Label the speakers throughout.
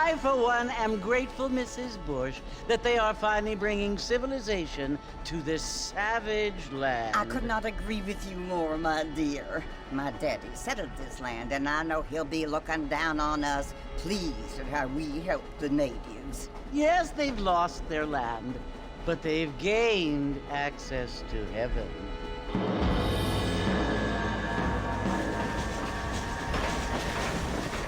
Speaker 1: I, for one, am grateful, Mrs. Bush, that they are finally bringing civilization to this savage land.
Speaker 2: I could not agree with you more, my dear. My daddy settled this land, and I know he'll be looking down on us, pleased at how we helped the natives.
Speaker 1: Yes, they've lost their land, but they've gained access to heaven.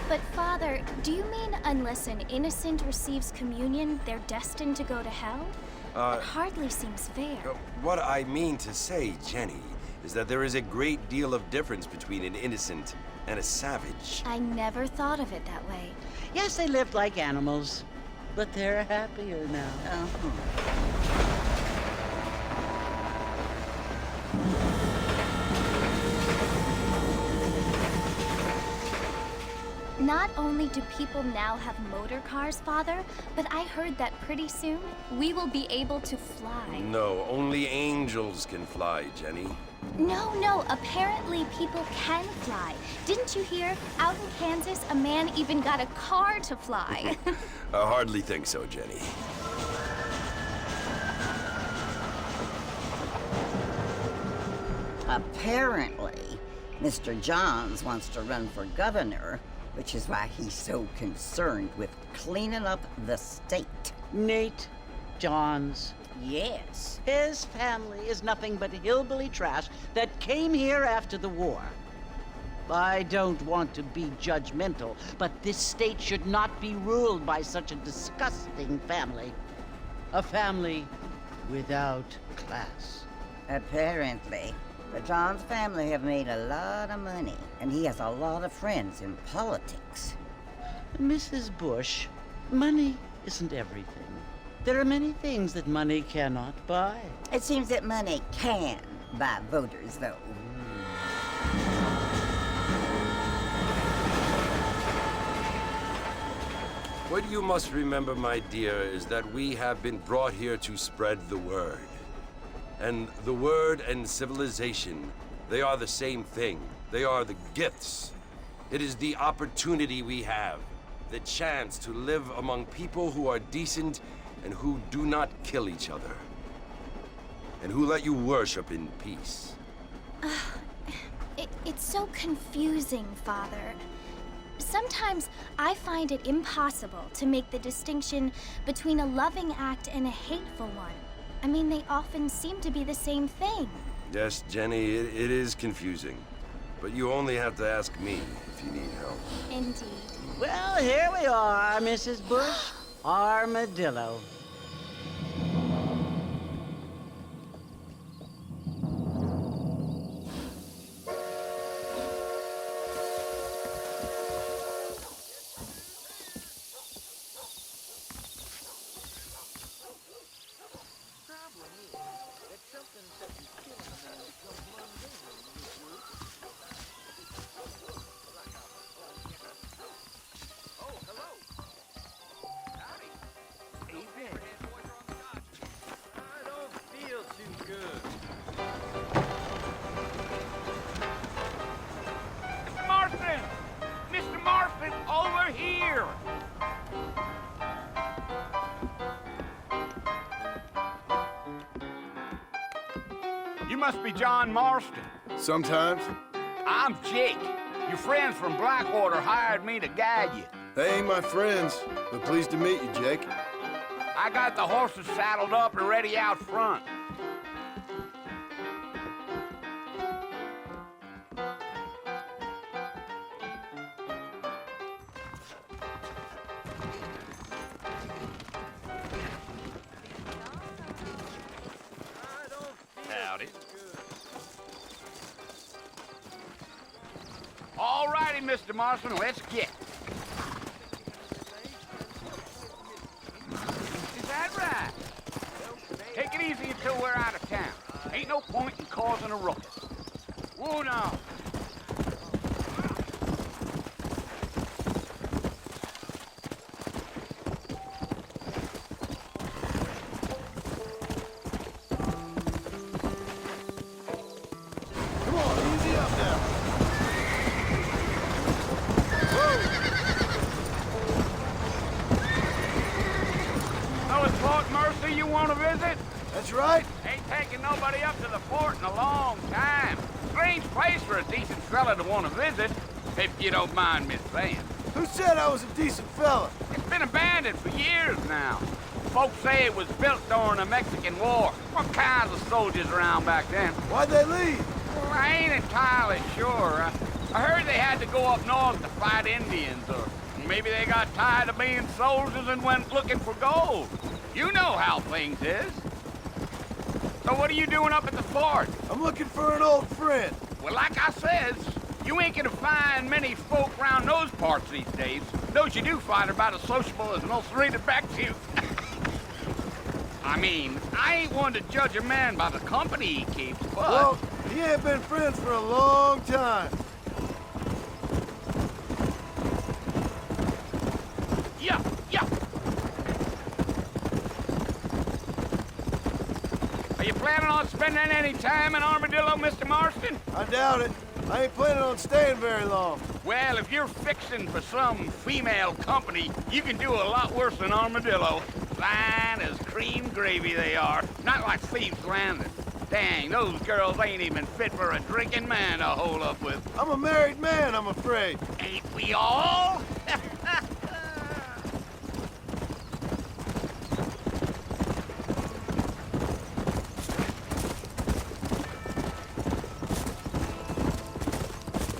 Speaker 3: But Father, do you mean unless an innocent receives communion, they're destined to go to hell? It hardly seems fair.
Speaker 4: What I mean to say, Jenny, is that there is a great deal of difference between an innocent and a savage.
Speaker 3: I never thought of it that way.
Speaker 1: Yes, they lived like animals, but they're happier now.
Speaker 3: Not only do people now have motor cars, Father, but I heard that pretty soon we will be able to fly.
Speaker 4: No, only angels can fly, Jenny.
Speaker 3: No, apparently people can fly. Didn't you hear? Out in Kansas, a man even got a car to fly.
Speaker 4: I hardly think so, Jenny.
Speaker 2: Apparently, Mr. Johns wants to run for governor, which is why he's so concerned with cleaning up the state.
Speaker 1: Nate Johns.
Speaker 2: Yes.
Speaker 1: His family is nothing but hillbilly trash that came here after the war. I don't want to be judgmental, but this state should not be ruled by such a disgusting family. A family without class.
Speaker 2: Apparently. The Johns family have made a lot of money, and he has a lot of friends in politics.
Speaker 1: Mrs. Bush, money isn't everything. There are many things that money cannot buy.
Speaker 2: It seems that money can buy voters, though.
Speaker 4: What you must remember, my dear, is that we have been brought here to spread the word. And the word and civilization, they are the same thing. They are the gifts. It is the opportunity we have, the chance to live among people who are decent and who do not kill each other, and who let you worship in peace.
Speaker 3: It's so confusing, Father. Sometimes I find it impossible to make the distinction between a loving act and a hateful one. I mean, they often seem to be the same thing.
Speaker 4: Yes, Jenny, it is confusing. But you only have to ask me if you need help.
Speaker 3: Indeed.
Speaker 1: Well, here we are, Mrs. Bush. Armadillo.
Speaker 5: You must be John Marston.
Speaker 6: Sometimes.
Speaker 5: I'm Jake. Your friends from Blackwater hired me to guide you.
Speaker 6: They ain't my friends, but pleased to meet you, Jake.
Speaker 5: I got the horses saddled up and ready out front. Howdy. All righty, Mr. Marston, let's get. Is that right? Take it easy until we're out of town. Ain't no point in causing a ruckus. Whoa now.
Speaker 6: Come on, easy up now.
Speaker 5: Fort Mercy you want to visit?
Speaker 6: That's right.
Speaker 5: Ain't taking nobody up to the fort in a long time. Strange place for a decent fella to want to visit, if you don't mind me saying.
Speaker 6: Who said I was a decent fella?
Speaker 5: It's been abandoned for years now. Folks say it was built during the Mexican War. What kinds of soldiers around back then?
Speaker 6: Why'd they leave?
Speaker 5: Well, I ain't entirely sure. I heard they had to go up north to fight Indians, or maybe they got tired of being soldiers and went looking for gold. You know how things is. So what are you doing up at the fort?
Speaker 6: I'm looking for an old friend.
Speaker 5: Well, like I says, you ain't gonna find many folk around those parts these days. Those you do find are about as sociable as most read back to you. I mean, I ain't one to judge a man by the company he keeps, but...
Speaker 6: Well, he ain't been friends for a long time.
Speaker 5: Yeah. Are you planning on spending any time in Armadillo, Mr. Marston?
Speaker 6: I doubt it. I ain't planning on staying very long.
Speaker 5: Well, if you're fixing for some female company, you can do a lot worse than Armadillo. Fine as cream gravy they are. Not like Thieves Landing. Dang, those girls ain't even fit for a drinking man to hold up with.
Speaker 6: I'm a married man, I'm afraid.
Speaker 5: Ain't we all?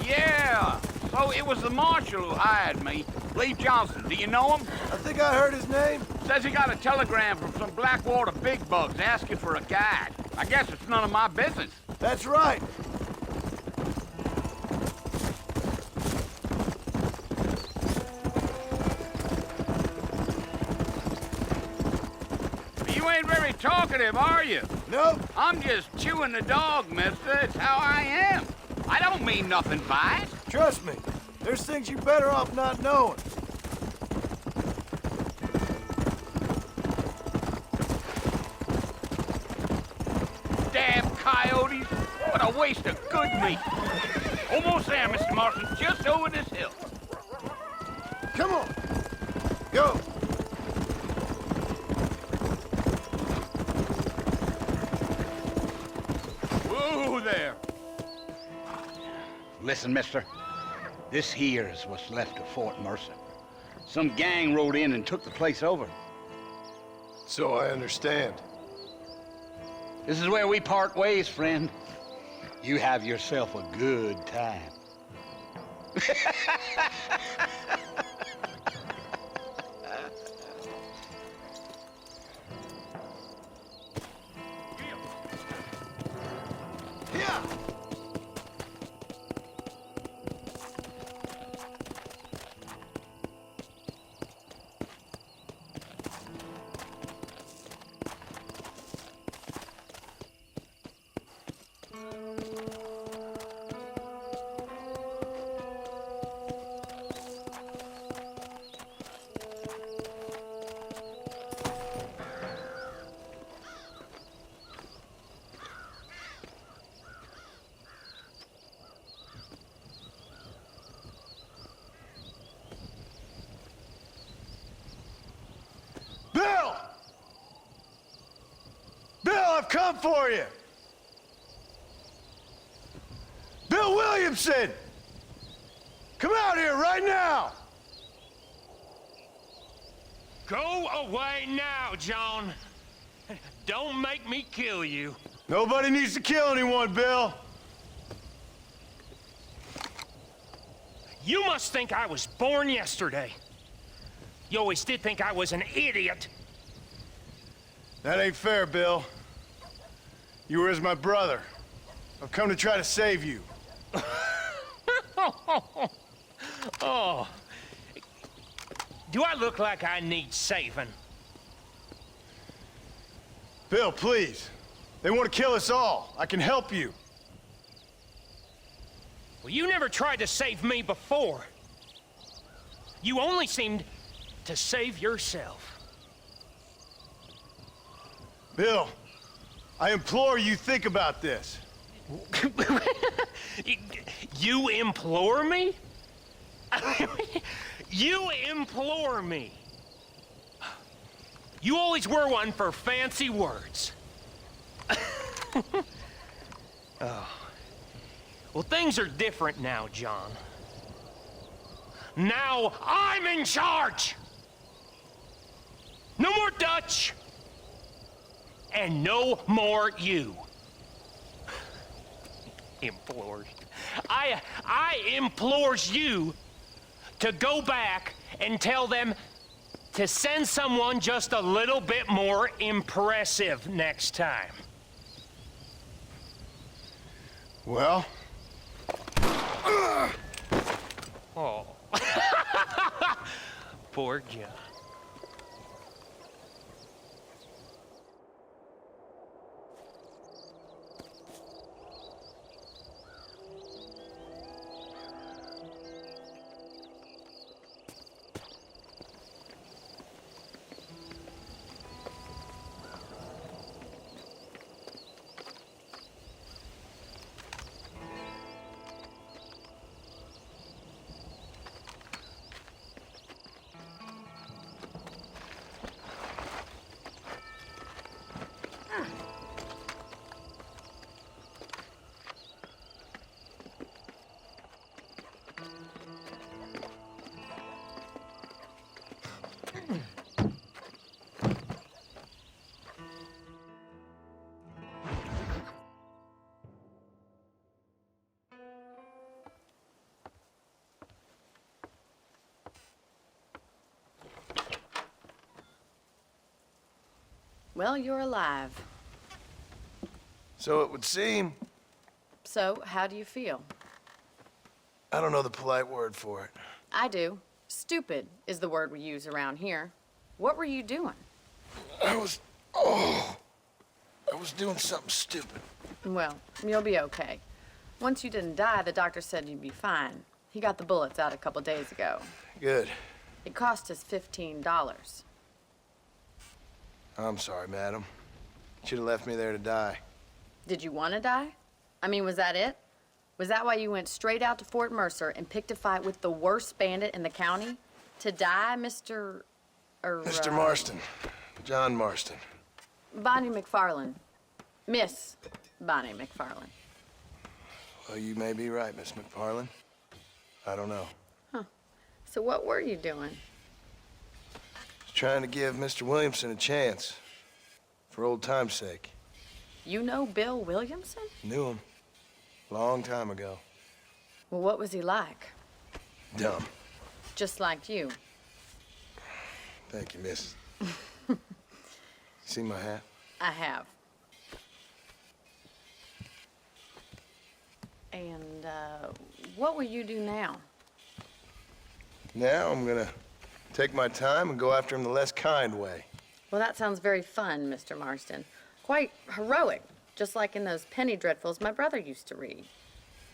Speaker 5: Yeah, so it was the marshal who hired me. Lee Johnson, do you know him?
Speaker 6: I think I heard his name.
Speaker 5: Says he got a telegram from some Blackwater big bugs asking for a guide. I guess it's none of my business.
Speaker 6: That's right.
Speaker 5: You ain't very talkative, are you?
Speaker 6: Nope.
Speaker 5: I'm just chewing the dog, mister. It's how I am. I don't mean nothing by it.
Speaker 6: Trust me. There's things you're better off not knowing.
Speaker 5: Damn coyotes. What a waste of good meat. Almost there, Mr. Marston. Just over this hill.
Speaker 6: Come on. Go.
Speaker 5: Whoa there. Listen, mister. This here is what's left of Fort Mercer. Some gang rode in and took the place over.
Speaker 6: So I understand.
Speaker 5: This is where we part ways, friend. You have yourself a good time.
Speaker 6: Yeah. Bill! Bill, I've come for you! Bill Williamson! Come out here right now!
Speaker 7: Go away now, John. Don't make me kill you.
Speaker 6: Nobody needs to kill anyone, Bill.
Speaker 7: You must think I was born yesterday. You always did think I was an idiot.
Speaker 6: That ain't fair, Bill. You were as my brother. I've come to try to save you.
Speaker 7: Oh. Do I look like I need saving?
Speaker 6: Bill, please. They want to kill us all. I can help you.
Speaker 7: Well, you never tried to save me before. You only seemed to save yourself.
Speaker 6: Bill, I implore you think about this.
Speaker 7: You implore me? You implore me? You always were one for fancy words. Oh. Well, things are different now, John. Now I'm in charge! No more Dutch! And no more you. Implores. I implores you to go back and tell them to send someone just a little bit more impressive next time.
Speaker 6: Well?
Speaker 7: Oh. Poor John.
Speaker 8: Well, you're alive.
Speaker 6: So it would seem.
Speaker 8: So, how do you feel?
Speaker 6: I don't know the polite word for it.
Speaker 8: I do. Stupid is the word we use around here. What were you doing?
Speaker 6: I was doing something stupid.
Speaker 8: Well, you'll be okay. Once you didn't die, the doctor said you'd be fine. He got the bullets out a couple days ago.
Speaker 6: Good.
Speaker 8: It cost us $15.
Speaker 6: I'm sorry, madam. Should have left me there to die.
Speaker 8: Did you want to die? I mean, was that it? Was that why you went straight out to Fort Mercer and picked a fight with the worst bandit in the county? To die, Mr.
Speaker 6: Mr. Marston. John Marston.
Speaker 8: Bonnie McFarland. Miss Bonnie McFarland.
Speaker 6: Well, you may be right, Miss McFarland. I don't know.
Speaker 8: Huh. So what were you doing?
Speaker 6: Trying to give Mr. Williamson a chance. For old time's sake.
Speaker 8: You know Bill Williamson?
Speaker 6: Knew him. Long time ago.
Speaker 8: Well, what was he like?
Speaker 6: Dumb.
Speaker 8: Just like you.
Speaker 6: Thank you, miss. You see my hat?
Speaker 8: I have. And, what will you do now?
Speaker 6: Now I'm gonna take my time and go after him the less kind way.
Speaker 8: Well, that sounds very fun, Mr. Marston. Quite heroic, just like in those penny dreadfuls my brother used to read.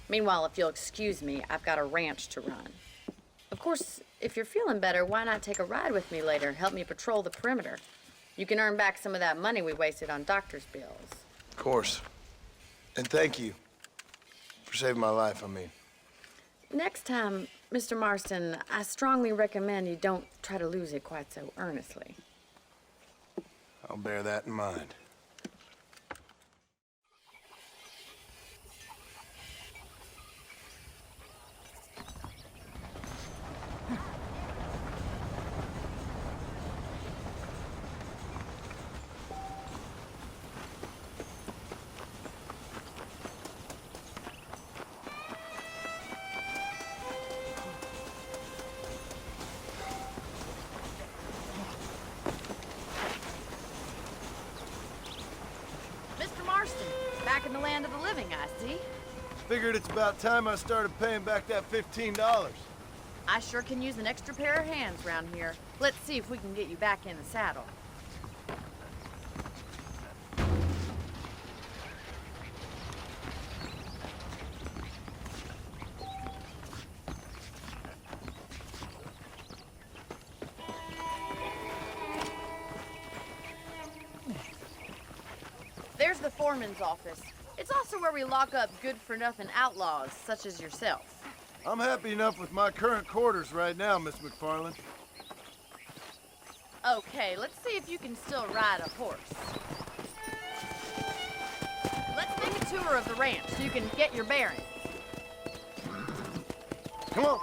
Speaker 8: Meanwhile, if you'll excuse me, I've got a ranch to run. Of course, if you're feeling better, why not take a ride with me later and help me patrol the perimeter? You can earn back some of that money we wasted on doctor's bills.
Speaker 6: Of course. And thank you for saving my life, I mean.
Speaker 8: Next time, Mr. Marston, I strongly recommend you don't try to lose it quite so earnestly.
Speaker 6: I'll bear that in mind.
Speaker 8: Back in the land of the living, I see.
Speaker 6: Figured it's about time I started paying back that $15.
Speaker 8: I sure can use an extra pair of hands around here. Let's see if we can get you back in the saddle. There's the foreman's office. It's also where we lock up good-for-nothing outlaws, such as yourself.
Speaker 6: I'm happy enough with my current quarters right now, Miss McFarland.
Speaker 8: Okay, let's see if you can still ride a horse. Let's make a tour of the ranch so you can get your bearings.
Speaker 6: Come on.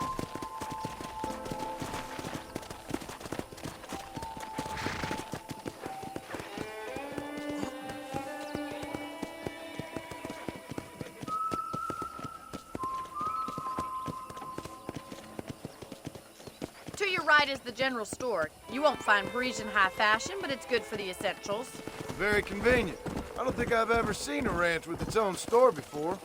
Speaker 8: To your right is the general store. You won't find Parisian high fashion, but it's good for the essentials.
Speaker 6: Very convenient. I don't think I've ever seen a ranch with its own store before.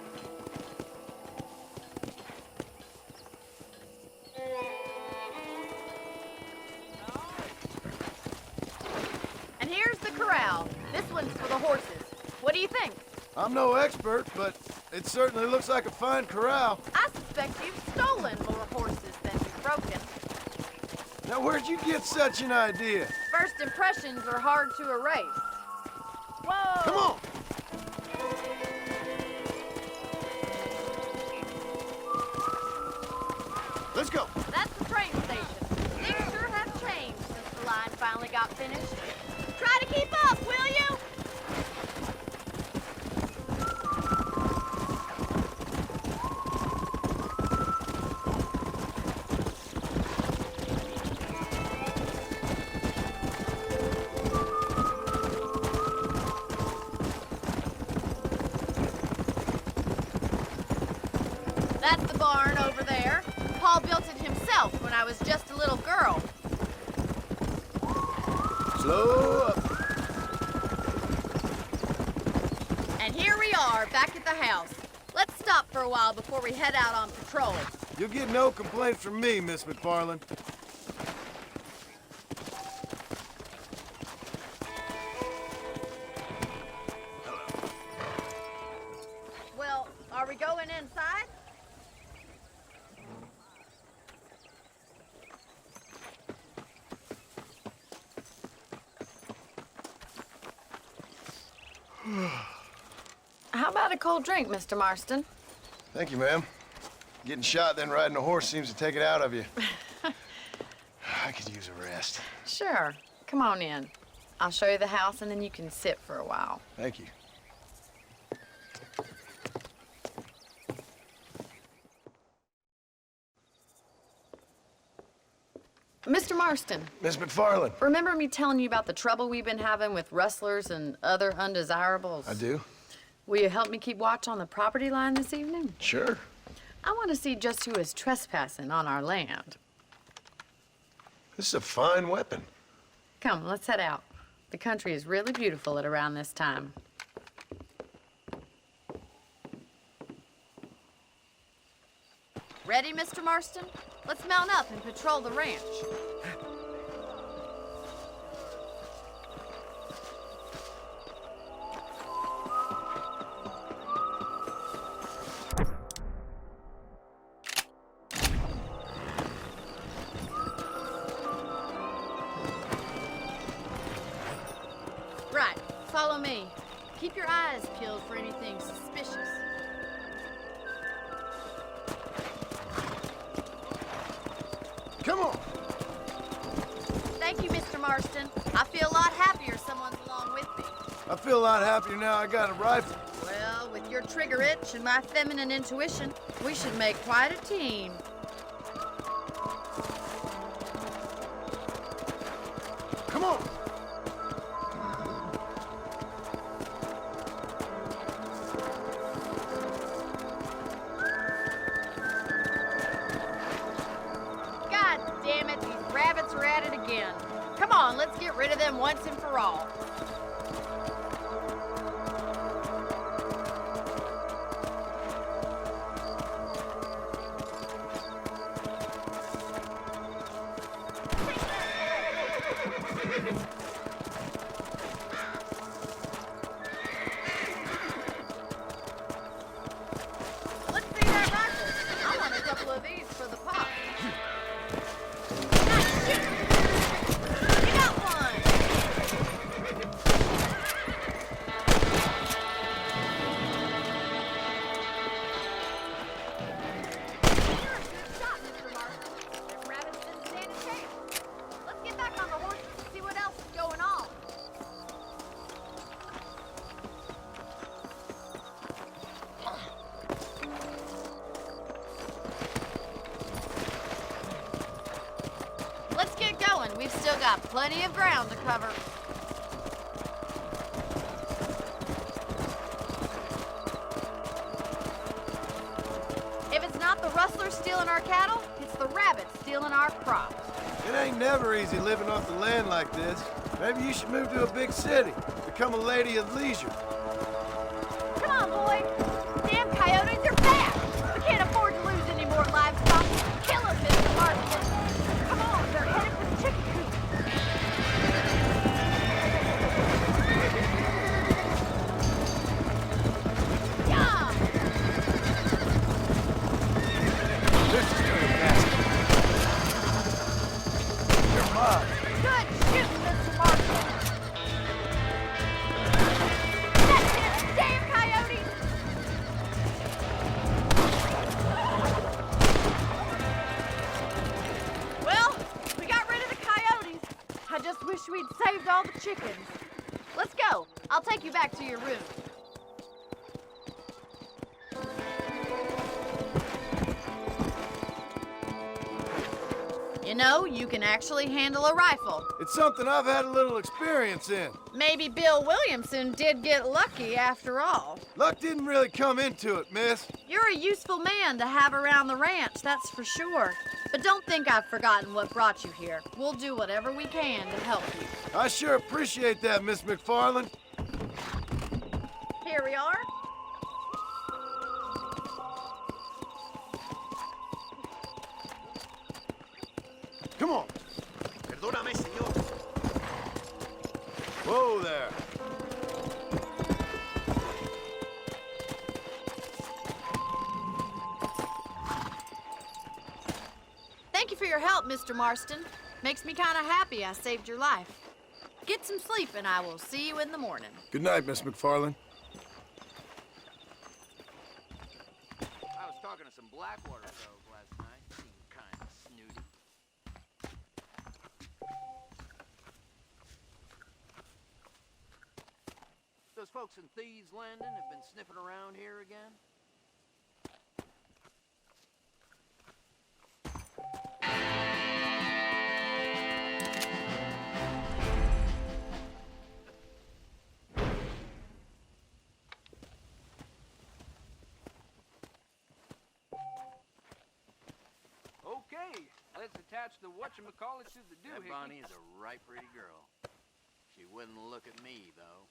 Speaker 8: And here's the corral. This one's for the horses. What do you think?
Speaker 6: I'm no expert, but it certainly looks like a fine corral.
Speaker 8: I suspect you've stolen more horses than you've broken.
Speaker 6: Now, where'd you get such an idea?
Speaker 8: First impressions are hard to erase. Whoa!
Speaker 6: Come on! Let's go.
Speaker 8: That's the train station. Things sure have changed since the line finally got finished. Try to keep up, will you? That's the barn over there. Paul built it himself when I was just a little girl.
Speaker 6: Slow up.
Speaker 8: And here we are, back at the house. Let's stop for a while before we head out on patrol.
Speaker 6: You'll get no complaints from me, Miss McFarland.
Speaker 8: Well, are we going inside? How about a cold drink, Mr. Marston?
Speaker 6: Thank you, ma'am. Getting shot, then riding a horse seems to take it out of you. I could use a rest.
Speaker 8: Sure. Come on in. I'll show you the house, and then you can sit for a while.
Speaker 6: Thank you.
Speaker 8: Mr. Marston,
Speaker 6: Miss McFarland.
Speaker 8: remember me telling you about the trouble we've been having with rustlers and other undesirables?
Speaker 6: I do.
Speaker 8: Will you help me keep watch on the property line this evening?
Speaker 6: Sure.
Speaker 8: I want to see just who is trespassing on our land.
Speaker 6: This is a fine weapon.
Speaker 8: Come, let's head out. The country is really beautiful at around this time. Ready, Mr. Marston? Let's mount up and patrol the ranch. Right, follow me. Keep your eyes peeled for anything suspicious.
Speaker 6: Come on.
Speaker 8: Thank you, Mr. Marston. I feel a lot happier someone's along with me.
Speaker 6: I feel a lot happier now I got a rifle.
Speaker 8: Well, with your trigger itch and my feminine intuition, we should make quite a team.
Speaker 6: Come on.
Speaker 8: God damn it, these rabbits are at it again. Come on, let's get rid of them once and for all. Let's see that rifle. I want a couple of these for the pot. Nice shoot. You got one. still got plenty of ground to cover. If it's not the rustlers stealing our cattle, it's the rabbits stealing our crops.
Speaker 6: It ain't never easy living off the land like this. Maybe you should move to a big city. Become a lady of leisure.
Speaker 8: Come on, boy. Damn coyotes are fast. We can't afford to lose any more livestock. Kill them, Mr. Marston. Come on, they're headed for the chicken coop. Yeah!
Speaker 6: This is gonna pass. You're mine.
Speaker 8: Good shoot, Mr. Marston. That's it, damn coyotes! Well, we got rid of the coyotes. I just wish we'd saved all the chickens. Let's go. I'll take you back to your room. You know, you can actually handle a rifle.
Speaker 6: It's something I've had a little experience in.
Speaker 8: Maybe Bill Williamson did get lucky after all.
Speaker 6: Luck didn't really come into it, miss.
Speaker 8: You're a useful man to have around the ranch, that's for sure. But don't think I've forgotten what brought you here. We'll do whatever we can to help you.
Speaker 6: I sure appreciate that, Miss McFarland.
Speaker 8: Here we are.
Speaker 6: Come on.
Speaker 9: Perdóname, señor.
Speaker 6: Whoa there.
Speaker 8: Thank you for your help, Mr. Marston. Makes me kind of happy I saved your life. Get some sleep and I will see you in the morning.
Speaker 6: Good night, Miss McFarland.
Speaker 5: I was talking to some Blackwater fellows last night. Seemed kind of snooty. Those folks in Thieves Landing have been sniffing around here again? Okay, let's attach the whatchamacallit to the doohickey. That Bonnie is a right pretty girl. She wouldn't look at me, though.